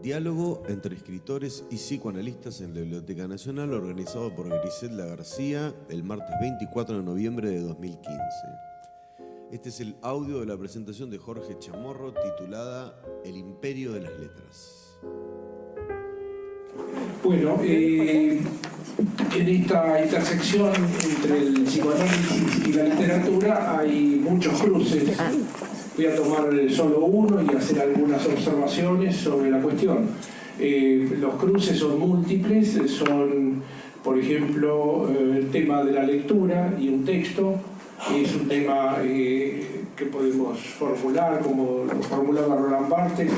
Diálogo entre escritores y psicoanalistas en la Biblioteca Nacional, organizado por Griselda García el martes 24 de noviembre de 2015. Este es el audio de la presentación de Jorge Chamorro titulada El Imperio de las Letras. Bueno, en esta intersección entre el psicoanálisis y la literatura hay muchos cruces. Voy a tomar solo uno y hacer algunas observaciones sobre la cuestión. Los cruces son múltiples, son, por ejemplo, el tema de la lectura y un texto. Es un tema que podemos formular como lo formulaba Roland Barthes.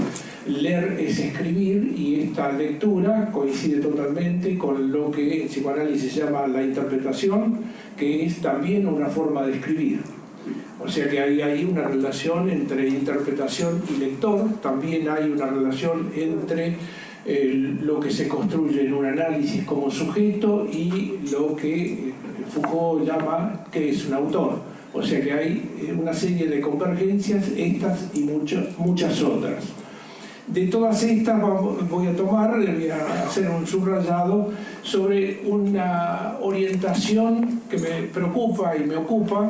Leer es escribir, y esta lectura coincide totalmente con lo que en psicoanálisis se llama la interpretación, que es también una forma de escribir. O sea que hay una relación entre interpretación y lector. También hay una relación entre lo que se construye en un análisis como sujeto y lo que Foucault llama que es un autor. O sea que hay una serie de convergencias, estas y muchas otras. De todas estas voy a hacer un subrayado sobre una orientación que me preocupa y me ocupa,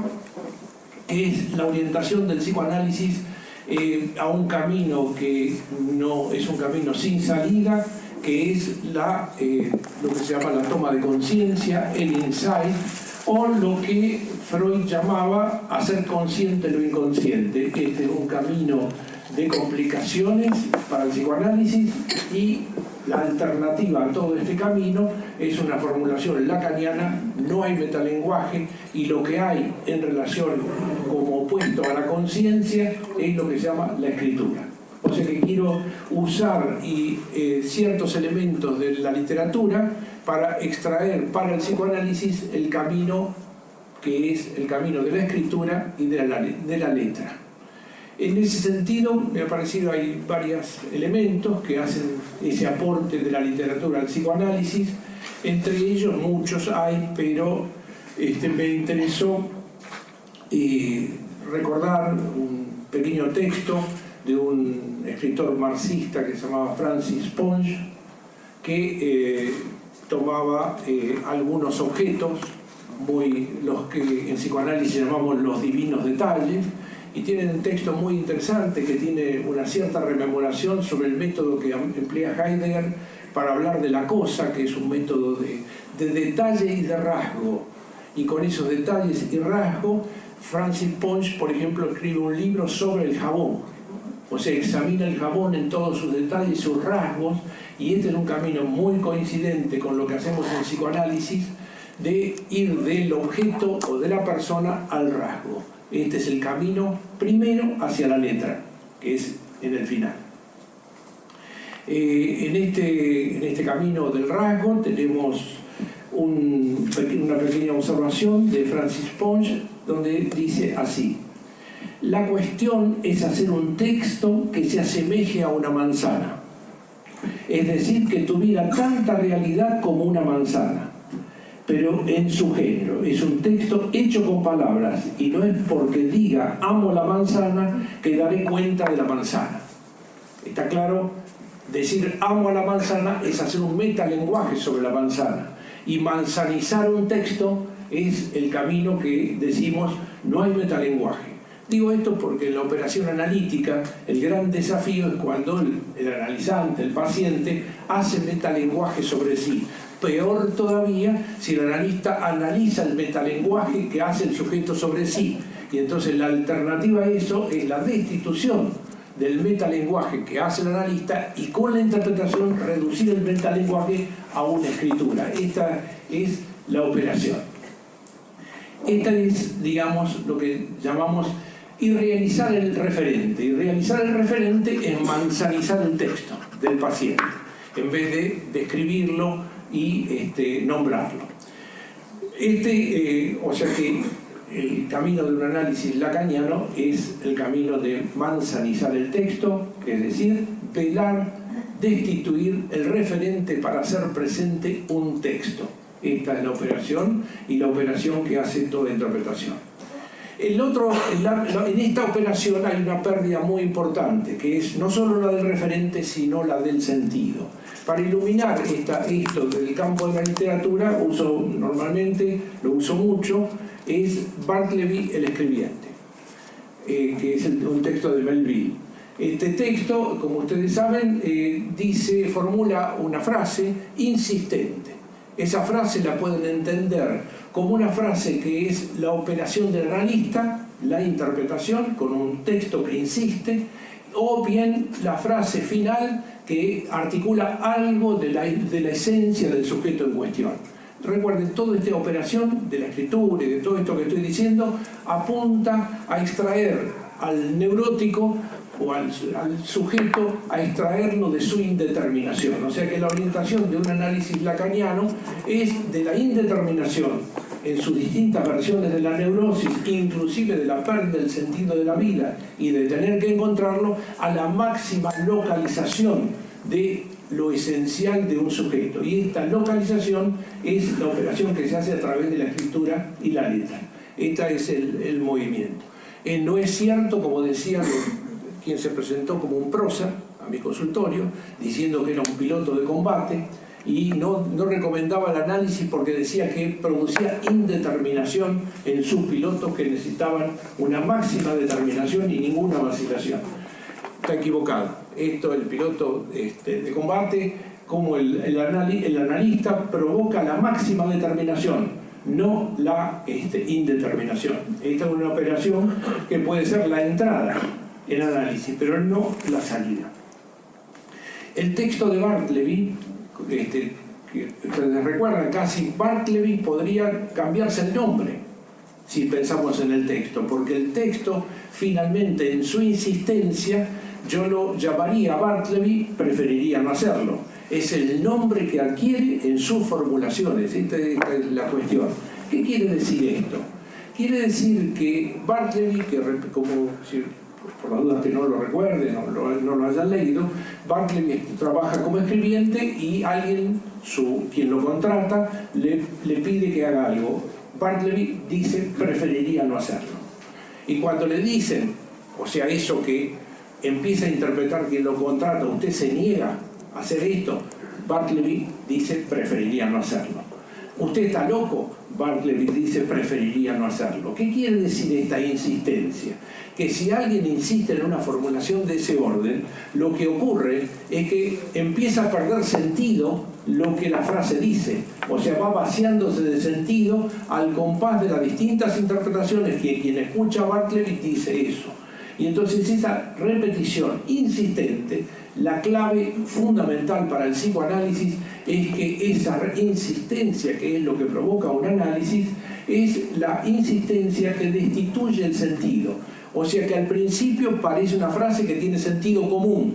que es la orientación del psicoanálisis a un camino que no es un camino sin salida, que es lo que se llama la toma de conciencia, el insight, o lo que Freud llamaba hacer consciente lo inconsciente. Este es un camino de complicaciones para el psicoanálisis, y la alternativa a todo este camino es una formulación lacaniana: no hay metalenguaje, y lo que hay en relación como opuesto a la conciencia es lo que se llama la escritura. O sea que quiero usar ciertos elementos de la literatura para extraer para el psicoanálisis el camino que es el camino de la escritura y de la letra. En ese sentido, me ha parecido hay varios elementos que hacen ese aporte de la literatura al psicoanálisis. Entre ellos muchos hay, pero me interesó recordar un pequeño texto de un escritor marxista que se llamaba Francis Ponge, que tomaba algunos objetos, los que en psicoanálisis llamamos los divinos detalles, y tiene un texto muy interesante que tiene una cierta rememoración sobre el método que emplea Heidegger para hablar de la cosa, que es un método de detalle y de rasgo. Y con esos detalles y rasgos, Francis Ponge, por ejemplo, escribe un libro sobre el jabón. O sea, examina el jabón en todos sus detalles y sus rasgos, y este es un camino muy coincidente con lo que hacemos en psicoanálisis, de ir del objeto o de la persona al rasgo. Este es el camino primero hacia la letra, que es en el final. En este camino del rasgo tenemos una pequeña observación de Francis Ponge, donde dice así: la cuestión es hacer un texto que se asemeje a una manzana, es decir, que tuviera tanta realidad como una manzana, pero en su género. Es un texto hecho con palabras, y no es porque diga amo la manzana que daré cuenta de la manzana. ¿Está claro? Decir amo a la manzana es hacer un metalenguaje sobre la manzana, y manzanizar un texto es el camino que decimos no hay metalenguaje. Digo esto porque en la operación analítica el gran desafío es cuando el analizante, el paciente, hace metalenguaje sobre sí. Peor todavía si el analista analiza el metalenguaje que hace el sujeto sobre sí. Y entonces la alternativa a eso es la destitución del metalenguaje que hace el analista, y con la interpretación reducir el metalenguaje a una escritura. Esta es la operación. Esta es, digamos, lo que llamamos irrealizar el referente. Y realizar el referente es manzanizar el texto del paciente, en vez de describirlo y nombrarlo. O sea que el camino de un análisis lacaniano es el camino de manzanizar el texto, es decir, velar, destituir el referente para hacer presente un texto. Esta es la operación, y la operación que hace toda interpretación. En esta operación hay una pérdida muy importante, que es no solo la del referente, sino la del sentido. Para iluminar esto del campo de la literatura, normalmente lo uso mucho, es Bartleby el escribiente, que es un texto de Melville. Este texto, como ustedes saben, formula una frase insistente. Esa frase la pueden entender como una frase que es la operación del analista, la interpretación con un texto que insiste, o bien la frase final que articula algo de la esencia del sujeto en cuestión. Recuerden, toda esta operación de la escritura y de todo esto que estoy diciendo apunta a extraer al neurótico o al sujeto, a extraerlo de su indeterminación. O sea que la orientación de un análisis lacaniano es de la indeterminación en sus distintas versiones de la neurosis, inclusive de la pérdida del sentido de la vida y de tener que encontrarlo, a la máxima localización de lo esencial de un sujeto. Y esta localización es la operación que se hace a través de la escritura y la letra. Este es el movimiento. No es cierto, como decía quien se presentó como un prócer a mi consultorio, diciendo que era un piloto de combate, y no recomendaba el análisis porque decía que producía indeterminación en sus pilotos que necesitaban una máxima determinación y ninguna vacilación. Está equivocado. El piloto de combate, como el analista, provoca la máxima determinación, no la indeterminación. Esta es una operación que puede ser la entrada en análisis, pero no la salida. El texto de Bartleby, que ustedes recuerdan, casi Bartleby podría cambiarse el nombre si pensamos en el texto, porque el texto finalmente en su insistencia yo lo llamaría Bartleby, preferiría no hacerlo. Es el nombre que adquiere en sus formulaciones. Esta es la cuestión. ¿Qué quiere decir esto? Quiere decir que Bartleby, como si por las dudas que no lo recuerden o no lo hayan leído, Bartleby trabaja como escribiente y alguien, quien lo contrata, le pide que haga algo. Bartleby dice, preferiría no hacerlo. Y cuando le dicen, o sea, eso que empieza a interpretar quien lo contrata, usted se niega a hacer esto, Bartleby dice, preferiría no hacerlo. Usted está loco, Bartleby dice, preferiría no hacerlo. ¿Qué quiere decir esta insistencia? Que si alguien insiste en una formulación de ese orden, lo que ocurre es que empieza a perder sentido lo que la frase dice. O sea, va vaciándose de sentido al compás de las distintas interpretaciones que quien escucha a Bartleby dice eso. Y entonces esa repetición insistente, la clave fundamental para el psicoanálisis es que esa insistencia, que es lo que provoca un análisis, es la insistencia que destituye el sentido. O sea que al principio parece una frase que tiene sentido común,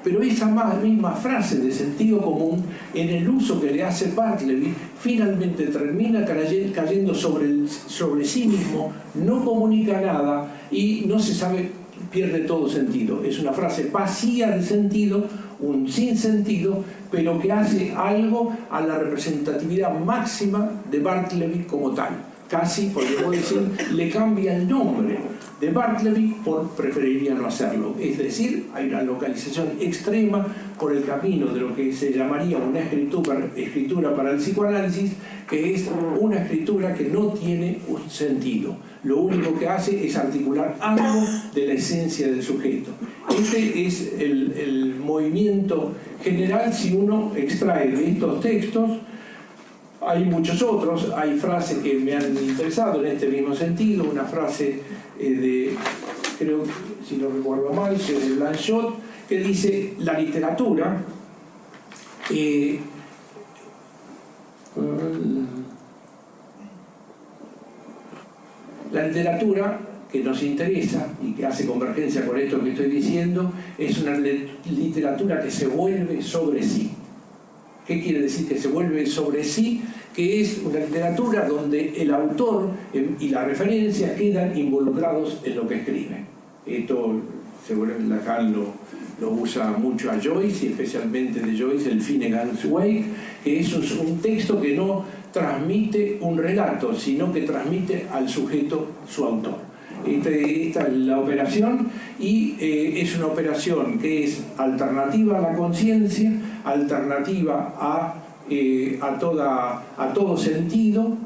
pero esa misma frase de sentido común, en el uso que le hace Bartleby, finalmente termina cayendo sobre sí mismo, no comunica nada y no se sabe, pierde todo sentido. Es una frase vacía de sentido, un sinsentido, pero que hace algo a la representatividad máxima de Bartleby como tal. Casi, podríamos decir, le cambia el nombre de Bartleby por preferiría no hacerlo. Es decir, hay una localización extrema por el camino de lo que se llamaría una escritura para el psicoanálisis, que es una escritura que no tiene un sentido. Lo único que hace es articular algo de la esencia del sujeto. Este es el movimiento general si uno extrae de estos textos. Hay muchos otros, hay frases que me han interesado en este mismo sentido, una frase creo, si no recuerdo mal, de Blanchot, que dice, la literatura que nos interesa y que hace convergencia con esto que estoy diciendo, es una literatura que se vuelve sobre sí. ¿Qué quiere decir que se vuelve sobre sí? Que es una literatura donde el autor y la referencia quedan involucrados en lo que escribe. Esto seguramente Lacan lo usa mucho a Joyce, y especialmente de Joyce, el Finnegan's Wake, que es un texto que no transmite un relato, sino que transmite al sujeto su autor. Esta es la operación, y es una operación que es alternativa a la conciencia, alternativa a todo sentido,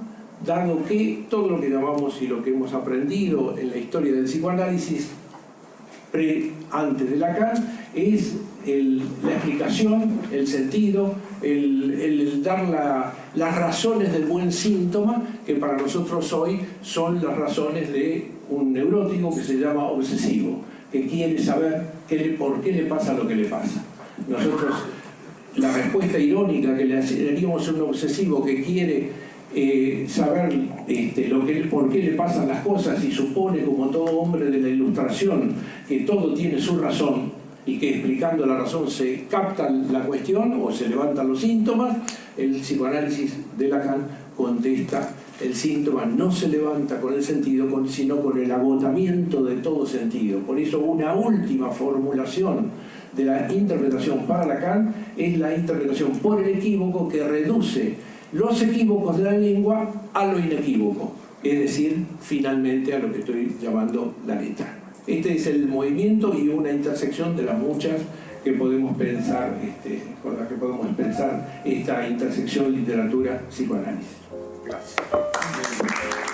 dado que todo lo que llamamos y lo que hemos aprendido en la historia del psicoanálisis antes de Lacan es la explicación, el sentido, el dar las razones del buen síntoma, que para nosotros hoy son las razones de un neurótico que se llama obsesivo, que quiere saber por qué le pasa lo que le pasa. Nosotros, la respuesta irónica que le haríamos a un obsesivo que quiere saber por qué le pasan las cosas y supone, como todo hombre de la Ilustración, que todo tiene su razón y que explicando la razón se capta la cuestión o se levantan los síntomas, el psicoanálisis de Lacan contesta: el síntoma no se levanta con el sentido, sino con el agotamiento de todo sentido. Por eso una última formulación de la interpretación para Lacan es la interpretación por el equívoco, que reduce los equívocos de la lengua a lo inequívoco, es decir, finalmente a lo que estoy llamando la letra. Este es el movimiento y una intersección de las muchas que podemos pensar, con las que podemos pensar esta intersección literatura-psicoanálisis. Gracias.